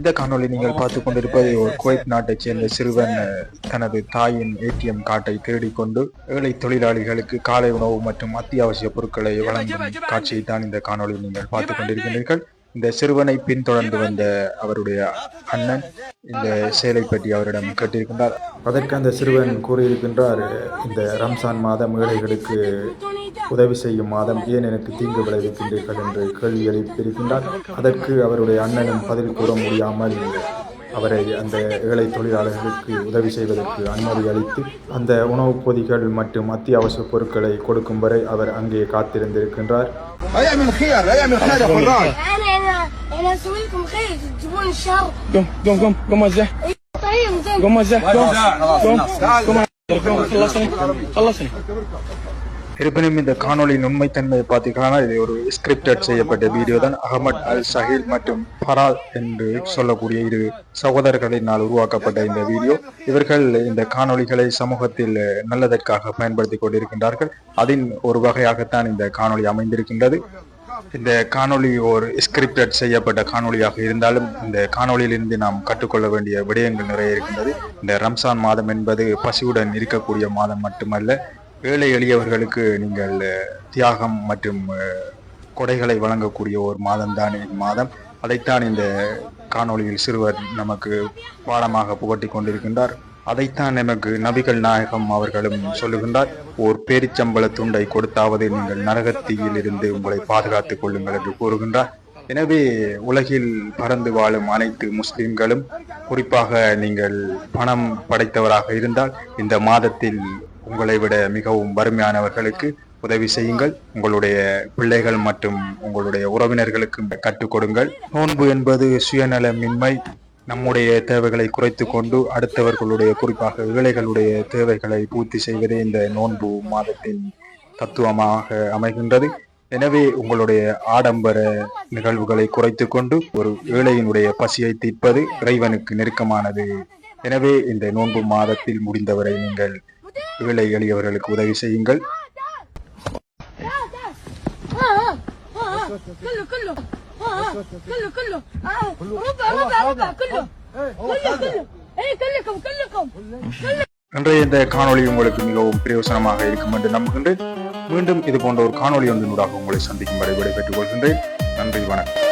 இந்த காணொளி நீங்கள் பார்த்து கொண்டிருப்பது ஒரு குவைத் நாட்டைச் சேர்ந்த சிறுவன் தனது தாயின் ஏடிஎம் கார்டை தேடிக்கொண்டு ஏழை தொழிலாளிகளுக்கு காலை உணவு மற்றும் அத்தியாவசிய பொருட்களை வழங்கும் காட்சியை தான் இந்த காணொளி நீங்கள் பார்த்து கொண்டிருக்கிறீர்கள். இந்த சிறுவனை பின்தொடர்ந்து வந்த அவருடைய அண்ணன் இந்த செயலை பற்றி அவரிடம் கேட்டிருக்கின்றார். அதற்கு அந்த சிறுவன் கூறியிருக்கின்றார், இந்த ரம்சான் மாதம் ஏழைகளுக்கு உதவி செய்யும் மாதம், ஏன் எனக்கு தீங்கு விளைவிக்கின்றீர்கள் என்று கேள்வி எழுப்பியிருக்கின்றார். அதற்கு அவருடைய அண்ணனும் பதில் கூற முடியாமல் அவரை அந்த ஏழை தொழிலாளர்களுக்கு உதவி செய்வதற்கு அனுமதி அளித்து அந்த உணவுப் பொதிகள் மற்றும் அத்தியாவசிய பொருட்களை கொடுக்கும் வரை அவர் அங்கே காத்திருந்திருக்கின்றார். இருப்பினும் இந்த காணொலியின் உண்மைத்தன்மையை பார்த்தீங்கன்னா இது ஒரு ஸ்கிரிப்டட் செய்யப்பட்ட வீடியோ தான். அகமட் அல் சஹீல் மற்றும் ஃபராத் என்று சொல்லக்கூடிய இரு சகோதரர்களினால் உருவாக்கப்பட்ட இந்த வீடியோ. இவர்கள் இந்த காணொலிகளை சமூகத்தில் நல்லதற்காக பயன்படுத்தி கொண்டிருக்கின்றார்கள். அதன் ஒரு வகையாகத்தான் இந்த காணொலி அமைந்திருக்கின்றது. இந்த காணொலி ஒரு ஸ்கிரிப்டட் செய்யப்பட்ட காணொலியாக இருந்தாலும் இந்த காணொலியிலிருந்து நாம் கற்றுக்கொள்ள வேண்டிய விடயங்கள் நிறைய இருக்கின்றது. இந்த ரம்சான் மாதம் என்பது பசியுடன் இருக்கக்கூடிய மாதம் மட்டுமல்ல, ஏழை எளியவர்களுக்கு நீங்கள் தியாகம் மற்றும் கொடைகளை வழங்கக்கூடிய ஒரு மாதம் தான் இம்மாதம். அதைத்தான் இந்த காணொளியில் சிறுவர் நமக்கு பாடமாக புகட்டி கொண்டிருக்கின்றார். அதைத்தான் நமக்கு நபிகள் நாயகம் அவர்களும் சொல்லுகின்றார், ஓர் பேரிச்சம்பள துண்டை கொடுத்தாவது நீங்கள் நரகத்தீயில் இருந்து உங்களை பாதுகாத்துக் கொள்ளுங்கள் என்று கூறுகின்றார். எனவே உலகில் பறந்து வாழும் அனைத்து முஸ்லிம்களும், குறிப்பாக நீங்கள் பணம் படைத்தவராக இருந்தால் இந்த மாதத்தில் உங்களை விட மிகவும் வறுமையானவர்களுக்கு உதவி செய்யுங்கள். உங்களுடைய பிள்ளைகள் மற்றும் உங்களுடைய உறவினர்களுக்கு கற்றுக் கொடுங்கள். நோன்பு என்பது சுயநலமின்மை, நம்முடைய தேவைகளை குறைத்து கொண்டு அடுத்தவர்களுடைய, குறிப்பாக ஏழைகளுடைய தேவைகளை பூர்த்தி செய்வதே இந்த நோன்பு மாதத்தின் தத்துவமாக அமைகின்றது. எனவே உங்களுடைய ஆடம்பர நிகழ்வுகளை குறைத்து கொண்டு ஒரு ஏழையினுடைய பசியை தீர்ப்பது இறைவனுக்கு நெருக்கமானது. எனவே இந்த நோன்பு மாதத்தில் முடிந்தவரை நீங்கள் ஏழை எளியவர்களுக்கு உதவி செய்யுங்கள். இன்றைய இந்த காணொளி உங்களுக்கு மிகவும் பிரயோசனமாக இருக்கும் என்று நம்புகின்றேன். மீண்டும் இது போன்ற ஒரு காணொளி ஒன்றினூடாக உங்களை சந்திக்கும் வரை விடைபெற்றுக் கொள்கின்றேன். நன்றி, வணக்கம்.